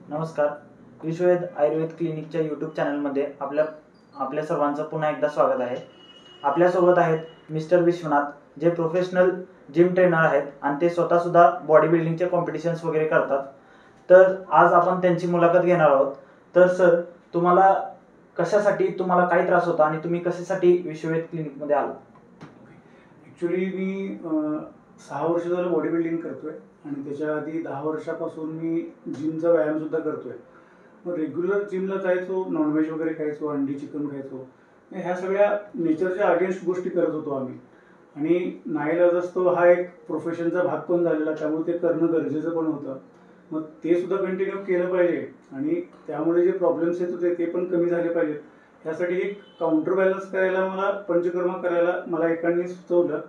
नमस्कार. विश्ववेद आयुर्वेद क्लिनिकच्या यूट्यूब चॅनलमध्ये आपल्या सर्वांचं पुन्हा एकदा स्वागत आहे. आपल्यासोबत आहेत मिस्टर विश्वनाथ, जे प्रोफेशनल जिम ट्रेनर आहेत आणि ते स्वतःसुद्धा बॉडी बिल्डिंगचे कॉम्पिटिशन्स वगैरे करतात. तर आज आपण त्यांची मुलाखत घेणार आहोत. तर सर, कशासाठी तुम्हाला काय त्रास होता आणि तुम्ही कशासाठी विश्ववेद क्लिनिकमध्ये आला? ॲक्च्युली मी 6 वर्ष झालं बॉडी बिल्डिंग करतोय आणि त्याच्या आधी 10 वर्षापासून मी जिमचा व्यायामसुद्धा करतोय. मग रेग्युलर जिमला जायचो, नॉनव्हेज वगैरे खायचो, अंडी चिकन खायचो. ह्या सगळ्या नेचरच्या अगेन्स्ट गोष्टी करत होतो आम्ही. आणि नाईलाज असतो हा एक प्रोफेशनचा भाग पण झालेला, त्यामुळे ते करणं गरजेचं पण होतं. मग ते सुद्धा कंटिन्यू केलं पाहिजे आणि त्यामुळे जे प्रॉब्लेम्स येत होते ते पण कमी झाले पाहिजेत. त्यासाठी एक काउंटर बॅलन्स करायला पंचकर्मा करायला मला एकांनी सुचवलं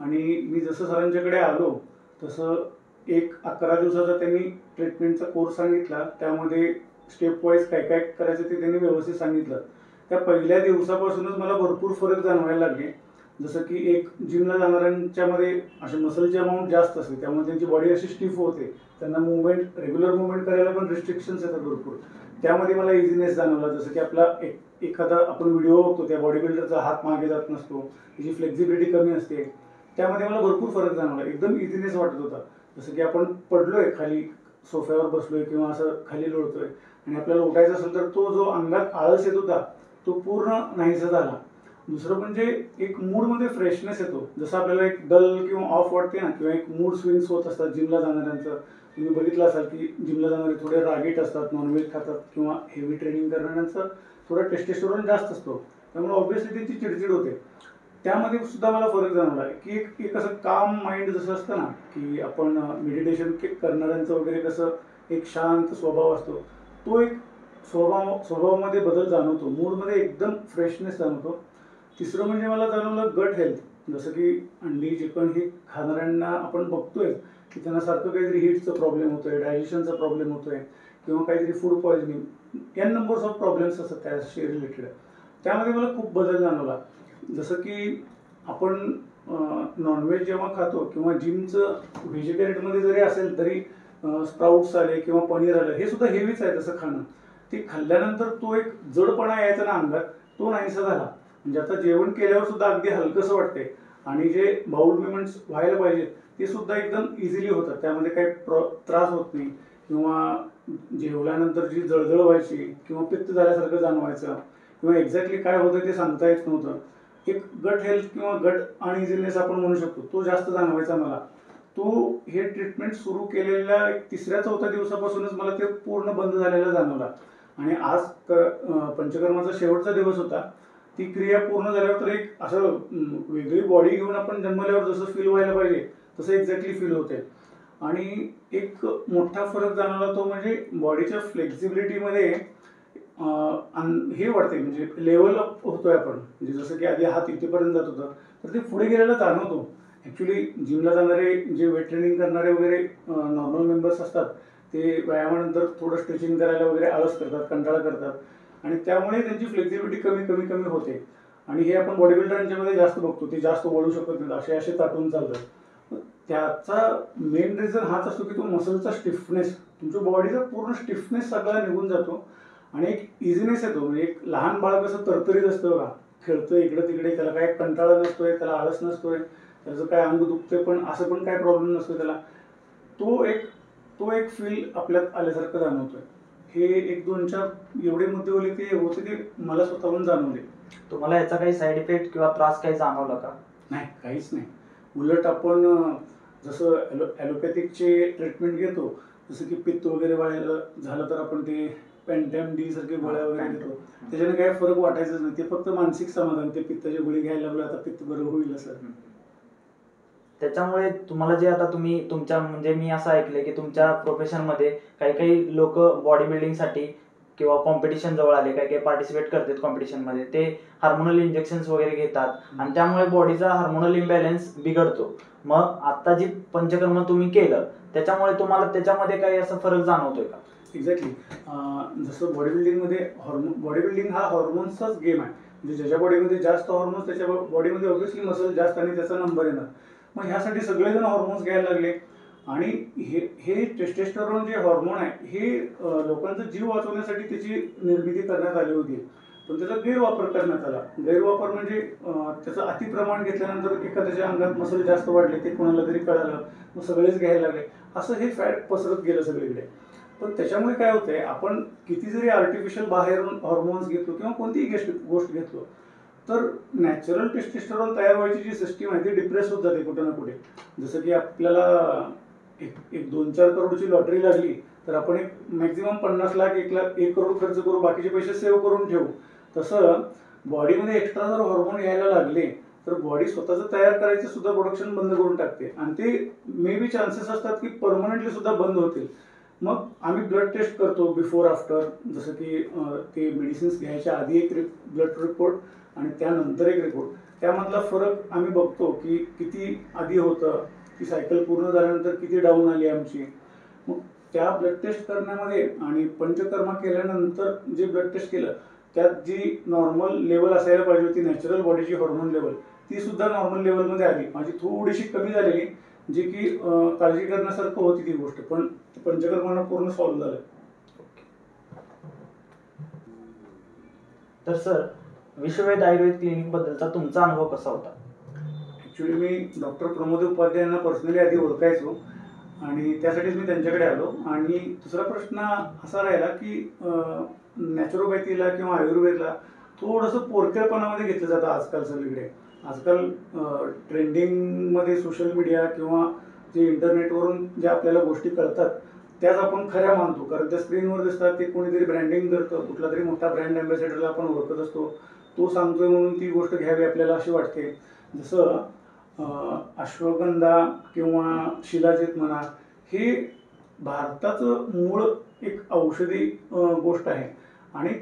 आणि मी जसं सरांच्याकडे आलो तसं एक 11 दिवसाचा त्यांनी ट्रीटमेंटचा कोर्स सांगितला. त्यामध्ये स्टेप वाईज काय काय करायचं ते त्यांनी व्यवस्थित सांगितलं. त्या पहिल्या दिवसापासूनच मला भरपूर फरक जाणवायला लागले. जसं की एक जिमला जाणाऱ्यांच्यामध्ये असे मसलची अमाऊंट जास्त असते, त्यामुळे त्यांची बॉडी अशी स्टिफ होते. त्यांना रेग्युलर मुवमेंट करायला पण रिस्ट्रिक्शन्स येतात भरपूर. त्यामध्ये मला इझिनेस जाणवला. जसं की आपला एखादा आपण व्हिडिओ बघतो, त्या बॉडी बिल्डरचा हात मागे जात नसतो, त्याची फ्लेक्झिबिलिटी कमी असते. त्यामध्ये मला भरपूर फरक जाणवला. एकदम इझिनेस वाटत होता. जसं की आपण पडलोय खाली, सोफ्यावर बसलोय किंवा असं खाली लोळतोय आणि आपल्याला उठायचं असेल तर तो जो अंगात आळस येत होता तो पूर्ण नाहीसा झाला. दुसरं म्हणजे एक मूडमध्ये फ्रेशनेस येतो. जसं आपल्याला एक डल किंवा ऑफ वाटते ना, किंवा एक मूड स्विंग्स होत असतात जिमला जाणाऱ्यांचं. तुम्ही बघितलं असाल की जिमला जाणारे थोडे रागीट असतात, नॉनव्हेज खातात किंवा हेवी ट्रेनिंग करणाऱ्यांचं थोडं टेस्टेस्टेरोन जास्त असतो, त्यामुळे ऑब्व्हियसली त्यांची चिडचिड होते. त्यामध्ये सुद्धा मला फरक जाणवला की एक असं काम माइंड जसं असतं ना, की आपण मेडिटेशन करणाऱ्यांचं वगैरे कसं एक शांत स्वभाव असतो, तो एक स्वभावामध्ये बदल जाणवतो. मूडमध्ये एकदम फ्रेशनेस जाणवतो. तिसरं म्हणजे मला जाणवलं गट हेल्थ. जसं की अंडी चिकन हे खाणाऱ्यांना आपण बघतोय की त्यांना सारखं काहीतरी हीटचा प्रॉब्लेम होतोय, डायजेशनचा प्रॉब्लेम होतोय किंवा काहीतरी food poisoning, n numbers of problems असतात त्याशी रिलेटेड. त्यामध्ये मला खूप बदल जाणवला. जसं की आपण नॉनव्हेज जेव्हा खातो किंवा जिमचं व्हेजिटेरियनमध्ये जरी असेल तरी स्प्राउट्स आले किंवा पनीर आलं, हे सुद्धा हेवीच आहे तसं खाणं. ते खाल्ल्यानंतर तो एक जडपणा यायचा ना अंगात, तो नाहीसा झाला. म्हणजे आता जेवण केल्यावर सुद्धा अगदी हलकंसं वाटते आणि जे बाउल मुवमेंट्स व्हायला पाहिजेत ते सुद्धा एकदम इझिली होतात. त्यामध्ये काही त्रास होत नाही किंवा जेवल्यानंतर जी जळजळ व्हायची किंवा पित्त झाल्यासारखं जाणवायचं किंवा एक्झॅक्टली काय होतं ते सांगता येत नव्हतं. एक गट हेल्थ किंवा गट अनइझिनेस आपण म्हणू शकतो, तो जास्त जाणवायचा मला. तो हे ट्रीटमेंट सुरू केलेल्या 3-4 दिवसापासूनच मला ते पूर्ण बंद झालेलं जाणवला. आणि आज पंचकर्माचा शेवटचा दिवस होता. ती क्रिया पूर्ण झाल्यावर तर एक असं वेगळी बॉडी घेऊन आपण जन्मल्यावर जसं फील व्हायला पाहिजे तसं एक्झॅक्टली फील होते. आणि एक मोठा फरक जाणवला तो म्हणजे बॉडीच्या फ्लेक्झिबिलिटीमध्ये हे वाटते, म्हणजे लेवल अप होतोय आपण. म्हणजे जसं की आधी हात इथेपर्यंत जात होतं तर ते पुढे गेलेला जाणवतो. ॲक्च्युली जिमला जाणारे जे वेट ट्रेनिंग करणारे वगैरे नॉर्मल मेंबर्स असतात ते व्यायामानंतर थोडं स्ट्रेचिंग करायला वगैरे आळस करतात, कंटाळा करतात आणि त्यामुळे त्यांची फ्लेक्झिबिलिटी कमी कमी होते. आणि हे आपण बॉडी बिल्डरांच्यामध्ये जास्त बघतो, ते जास्त वळू शकत नाहीत, असे ताटून चालतात. त्याचा मेन रिझन हाच असतो की तो मसलचा स्टिफनेस, तुमच्या बॉडीचा पूर्ण स्टिफनेस सगळा निघून जातो आणि एक इझिनेस येतो. म्हणजे एक लहान बाळ कसं तरतरीत असतं बघा, खेळतोय इकडे तिकडे, त्याला काय कंटाळा नसतोय, त्याला आळस नसतोय, त्याचं काय अंग दुखतंय पण असं पण काय प्रॉब्लेम नसतो त्याला, तो एक फील आपल्यात आल्यासारखं जाणवतोय. हे 1-2-4 एवढे मुद्दे होते ते मला स्वतःहून जाणवले. तुम्हाला याचा काही साईड इफेक्ट किंवा त्रास काही जाणवला का? नाही, काहीच नाही. उलट आपण जसं ॲलोपॅथिकचे ट्रीटमेंट घेतो, जसं की पित्त वगैरे व्हायला झालं तर आपण ते पेंटॅम डी सारखे गोळ्या वगैरे घेतो, त्याच्याने काही फरक वाटायचंच नाही. ते फक्त मानसिक समाधान, ते पित्ताचे गोळी घ्यायला लागलो आता पित्त बरं होईल असं. त्याच्यामुळे तुम्हाला जे आता तुमच्या म्हणजे मी असं ऐकलंय की तुमच्या प्रोफेशनमध्ये काही लोक बॉडी बिल्डिंगसाठी किंवा कॉम्पिटिशन जवळ आले, काही पार्टिसिपेट करतात कॉम्पिटिशनमध्ये, ते हार्मोनल इंजेक्शन्स वगैरे घेतात आणि त्यामुळे बॉडीचा हार्मोनल इम्बॅलन्स बिघडतो. मग आता जी पंचकर्म तुम्ही केलं त्याच्यामुळे तुम्हाला त्याच्यामध्ये काही असा फरक जाणवतोय का? एक्झॅक्टली. जसं बॉडी बिल्डिंग हा हॉर्मोन्सचाच गेम आहे. म्हणजे ज्याच्या बॉडीमध्ये जास्त हॉर्मोन्स त्याच्या बॉडीमध्ये ऑब्व्हियसली मसल जास्त आणि त्याचा नंबर येणार. मग ह्यासाठी सगळेजण हॉर्मोन्स घ्यायला लागले आणि हे हे टेस्टेस्टेरॉन जे हॉर्मोन आहे हे लोकांचा जीव वाचवण्यासाठी त्याची निर्मिती करण्यात आली होती, पण त्याचा गैरवापर करण्यात आला. गैरवापर म्हणजे त्याचं अतिप्रमाण घेतल्यानंतर एखाद्याच्या अंगात मसल जास्त वाढले, ते कोणाला तरी कळालं, मग सगळेच घ्यायला लागले, असं हे फॅट पसरत गेलं सगळीकडे. पण त्याच्यामुळे काय होतंय, आपण किती जरी आर्टिफिशियल बाहेरून हॉर्मोन्स घेतलो किंवा कोणतीही गोष्ट घेतलो, तर नॅचरल टेस्टेस्टेरॉन तयार व्हायची जी सिस्टीम आहे ती डिप्रेस होत जाते कुठे ना कुठे. जसं की आपल्याला एक 2-4 करोडची लॉटरी लागली तर आपण एक मॅक्झिमम 50 लाख 1 लाख 1 करोड खर्च करू, बाकीचे पैसे सेव्ह करून ठेवू. तसं बॉडीमध्ये एक्स्ट्रा जर हॉर्मोन यायला लागले तर बॉडी स्वतःचं तयार करायचं सुद्धा प्रोडक्शन बंद करून टाकते, आणि ते मे बी चान्सेस असतात की परमनंटली सुद्धा बंद होतील. मग आम्ही ब्लड टेस्ट करतो बिफोर आफ्टर, जसं की ते मेडिसिन्स घ्यायच्या आधी एक ब्लड रिपोर्ट आणि त्यानंतर एक रिपोर्ट, त्यामधला फरक आम्ही बघतो की किती आधी होतं, ती सायकल पूर्ण झाल्यानंतर किती डाऊन आली आमची. मग त्या ब्लड टेस्ट करण्यामध्ये आणि पंचकर्मा केल्यानंतर जे ब्लड टेस्ट केलं त्यात जी नॉर्मल लेवल असायला पाहिजे होती नॅचरल बॉडीची हॉर्मोन लेवल, ती सुद्धा नॉर्मल लेवलमध्ये आली. माझी थोडीशी कमी झालेली, जे की काळजी करण्यासारखं होती ती गोष्ट, पण पंचकर्मानं पूर्ण सॉल्व्ह झालं. तर सर, विश्ववेद आयुर्वेद क्लिनिक बद्दलचा तुमचा अनुभव कसा होता? ॲक्च्युली मी डॉक्टर प्रमोद उपाध्यायांना पर्सनली आधी ओळखायचो आणि त्यासाठीच मी त्यांच्याकडे आलो. आणि दुसरा प्रश्न असा राहिला की नॅचरोपॅथीला किंवा आयुर्वेदला थोडंसं पोरकेळपणामध्ये घेतलं जातं आजकाल सगळीकडे. आजकाल ट्रेंडिंगमध्ये सोशल मीडिया किंवा जे इंटरनेटवरून ज्या आपल्याला गोष्टी कळतात त्याच आपण खऱ्या मानतो, कारण त्या स्क्रीनवर दिसतात, ते कोणीतरी ब्रँडिंग करतं, कुठला तरी मोठा ब्रँड अँबॅसेडरला आपण ओळखत असतो, तो सांगतोय म्हणून ती गोष्ट घ्यावी आपल्याला अशी वाटते. जसं अश्वगंधा किंवा शिलाजीत म्हणा, हे भारताचं मूळ एक औषधी गोष्ट आहे. आणि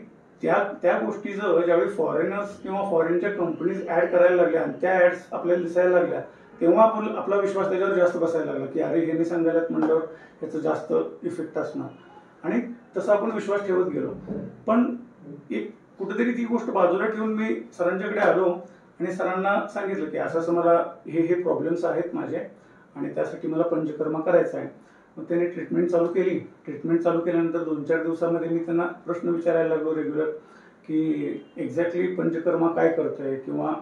त्या गोष्टीचं ज्यावेळी फॉरेनर्स किंवा फॉरेनच्या कंपनीज ॲड करायला लागल्या आणि त्या ॲड्स आपल्याला दिसायला लागल्या, तेव्हा आपला विश्वास त्याच्यावर जास्त बसायला लागला की अरे ह्यांनी सांगायलात म्हणल्यावर ह्याचं जास्त इफेक्ट असणार, आणि तसा आपण विश्वास ठेवत गेलो. पण एक कुठेतरी ती गोष्ट बाजूला ठेवून मी सरांच्याकडे आलो आणि सरांना सांगितलं की असं असं मला हे प्रॉब्लेम्स आहेत माझे आणि त्यासाठी मला पंचकर्मा करायचा आहे. मग त्याने ट्रीटमेंट चालू केली. ट्रीटमेंट चालू केल्यानंतर 2-4 दिवसामध्ये मी त्यांना प्रश्न विचारायला लागलो रेग्युलर की एक्झॅक्टली पंचकर्मा काय करतंय, किंवा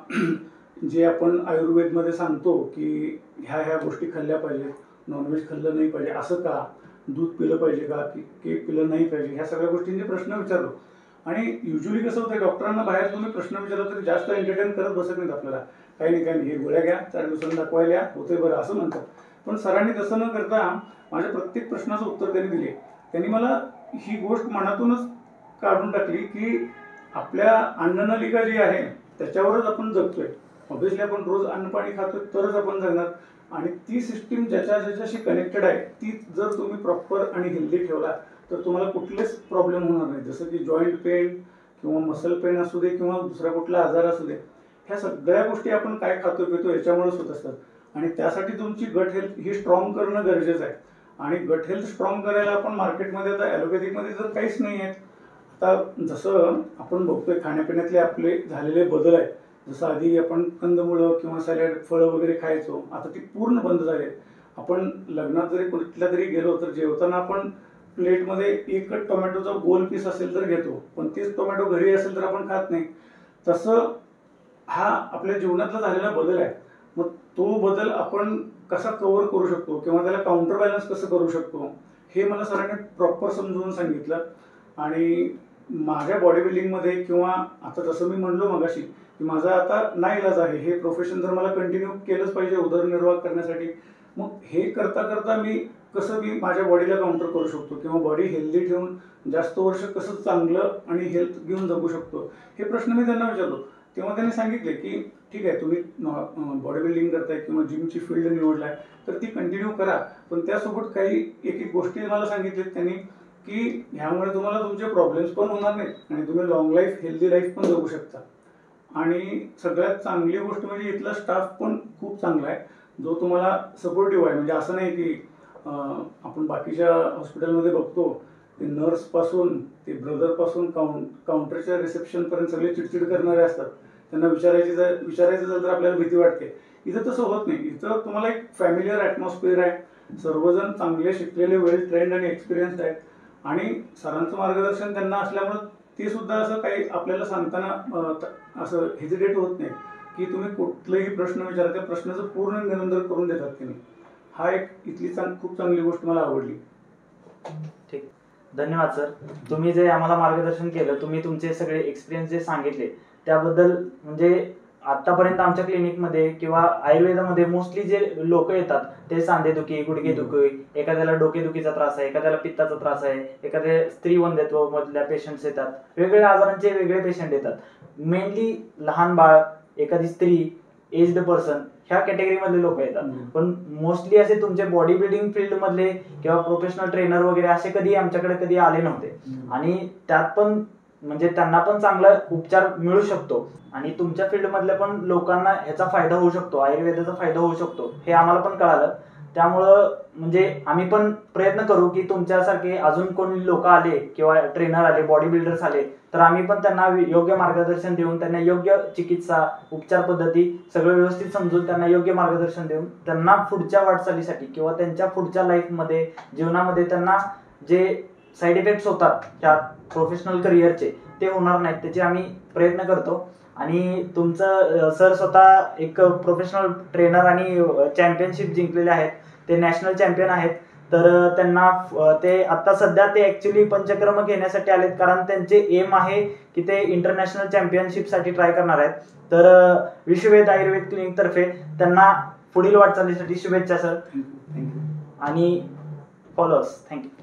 जे आपण आयुर्वेदमध्ये सांगतो की ह्या गोष्टी खाल्ल्या पाहिजेत, नॉनव्हेज खाल्लं नाही पाहिजे असं का, दूध पिलं पाहिजे का, की केक पिलं नाही पाहिजे, ह्या सगळ्या गोष्टींचे प्रश्न विचारलो. आणि युजली कसं होतं, डॉक्टरांना बाहेर तुम्ही प्रश्न विचारला तरी जास्त एंटरटेन करत बसत नाहीत आपल्याला, काही नाही हे गोळ्या घ्या 4 दिवसांनी दाखवायला होते बरं असं म्हणतात. पण सरांनी तसं न करता माझ्या प्रत्येक प्रश्नाचं उत्तर त्यांनी दिले. त्यांनी मला ही गोष्ट मनातूनच काढून टाकली की आपल्या अन्ननलिका जी आहे त्याच्यावरच आपण जगतोय. ऑब्व्हियसली आपण रोज अन्न पाणी खातोय तरच आपण जगणार, आणि ती सिस्टीम ज्याच्याशी कनेक्टेड आहे ती जर तुम्ही प्रॉपर आणि हेल्दी ठेवला तर तुम्हाला कुठलेच प्रॉब्लेम होणार नाही. जसं की जॉईंट पेन किंवा मसल पेन असू दे किंवा दुसरा कुठला आजार असू दे, ह्या सगळ्या गोष्टी आपण काय खातो पितो याच्यामुळेच होत असतात. आणि त्यासाठी तुमची गट हेल्थ ही स्ट्रॉंग करणं गरजेचं आहे. आणि गट हेल्थ स्ट्रॉंग करायला आपण मार्केटमध्ये आता ॲलोपॅथिकमध्ये जर काहीच नाही आहेत. आता जसं आपण बघतोय खाण्यापिण्यातले आपले झालेले बदल आहेत, जसं आधी आपण कंदमुळं किंवा सॅलड फळं वगैरे खायचो, आता ती पूर्ण बंद झाली आहेत. आपण लग्नात जरी कुठल्या तरी गेलो तर जेवताना आपण प्लेटमध्ये एकच टोमॅटोचा गोल पीस असेल तर घेतो, पण तेच टोमॅटो घरी असेल तर आपण खात नाही. तसं हा आपल्या जीवनातला झालेला बदल आहे. मग तो बदल आपण कसा कव्हर करू शकतो किंवा त्याला काउंटर बॅलन्स कसं करू शकतो हे मला सरांनी प्रॉपर समजून सांगितलं. आणि माझ्या बॉडी बिल्डिंगमध्ये किंवा आता जसं मी म्हणलो मगाशी की माझा आता नाईलाज आहे, हे प्रोफेशन जर मला कंटिन्यू केलंच पाहिजे उदरनिर्वाह करण्यासाठी, मग हे करता करता मी कसं मी माझ्या बॉडीला काउंटर करू शकतो किंवा बॉडी हेल्दी ठेवून जास्त वर्ष कसं चांगलं आणि हेल्थ घेऊन जगू शकतो, हे प्रश्न मी त्यांना विचारलो. तेव्हा त्यांनी सांगितले की ठीक आहे, तुम्ही बॉडी बिल्डिंग करताय किंवा जिमची फील्ड निवडलाय तर ती कंटिन्यू करा, पण त्यासोबत काही एक गोष्टी मला सांगितल्यात त्यांनी की ह्यामुळे तुम्हाला तुमचे प्रॉब्लेम्स पण होणार नाहीत आणि तुम्ही लॉंग लाईफ हेल्दी लाईफ पण जगू शकता. आणि सगळ्यात चांगली गोष्ट म्हणजे इथला स्टाफ पण खूप चांगला आहे, जो तुम्हाला सपोर्टिव्ह आहे. म्हणजे असं नाही की आपण बाकीच्या हॉस्पिटलमध्ये बघतो ते नर्सपासून ते ब्रदरपासून काउंटरच्या रिसेप्शनपर्यंत सगळे चिडचिड करणारे असतात, त्यांना विचारायचं झालं तर आपल्याला भीती वाटते. इथं तसं होत नाही. इथं तुम्हाला एक फॅमिलियर ॲटमॉस्फिअर आहे सर्वजण चांगले शिकलेले, वेल ट्रेंड आणि एक्सपिरियन्स्ड आहेत आणि सरांचं मार्गदर्शन त्यांना असल्यामुळं ते सुद्धा असं काही आपल्याला सांगताना असं हेजिटेट होत नाही की तुम्ही कुठलाही प्रश्न विचारा, त्या प्रश्नाचं पूर्ण निरंतर करून देतात त्यांनी. हा एक इथली खूप चांगली गोष्ट मला आवडली. ठीक, धन्यवाद सर. तुम्ही जे आम्हाला मार्गदर्शन केलं, तुम्ही तुमचे सगळे एक्सपिरियन्स जे सांगितले त्याबद्दल, म्हणजे आतापर्यंत आमच्या क्लिनिकमध्ये किंवा आयुर्वेदामध्ये मोस्टली जे लोक येतात ते सांधेदुखी, गुडघेदुखी, एखाद्याला डोकेदुखीचा त्रास आहे, एखाद्याला पित्ताचा त्रास आहे, एखाद्या स्त्री वंध्यत्व मधल्या पेशंट्स येतात, वेगवेगळ्या आजारांचे वेगळे पेशंट येतात. मेनली लहान बाळ, एखादी स्त्री, एज्ड पर्सन, ह्या कॅटेगरीमधले लोक येतात. पण मोस्टली असे तुमचे बॉडी बिल्डिंग फील्ड मधले किंवा प्रोफेशनल ट्रेनर वगैरे असे कधी आमच्याकडे कधी आले नव्हते. आणि त्यात पण म्हणजे त्यांना पण चांगला उपचार मिळू शकतो आणि तुमच्या फील्ड मधल्या पण लोकांना ह्याचा फायदा होऊ शकतो, आयुर्वेदाचा फायदा होऊ शकतो, हे आम्हाला पण कळालं. त्यामुळं म्हणजे आम्ही पण प्रयत्न करू की तुमच्यासारखे अजून कोणी लोक आले किंवा ट्रेनर आले, बॉडी बिल्डर्स आले, तर आम्ही पण त्यांना योग्य मार्गदर्शन देऊन, त्यांना योग्य चिकित्सा, उपचार पद्धती सगळं व्यवस्थित समजून त्यांना योग्य मार्गदर्शन देऊन त्यांना पुढच्या वाटचालीसाठी किंवा त्यांच्या पुढच्या लाईफमध्ये, जीवनामध्ये त्यांना जे साईड इफेक्ट्स होतात त्या प्रोफेशनल करिअरचे ते होणार नाहीत, त्याचे आम्ही प्रयत्न करतो. आणि तुमचं सर स्वतः एक प्रोफेशनल ट्रेनर आणि चॅम्पियनशिप जिंकलेले आहेत, ते नॅशनल चॅम्पियन आहेत. तर त्यांना ते आता सध्या ते ऍक्च्युली पंचक्रम घेण्यासाठी आलेत, कारण त्यांचे एम आहे की ते इंटरनॅशनल चॅम्पियनशिपसाठी ट्राय करणार आहेत. तर विश्ववेद आयुर्वेद क्लिनिक तर्फे त्यांना पुढील वाटचालीसाठी शुभेच्छा सर. आणि फॉलो अस. थँक्यू.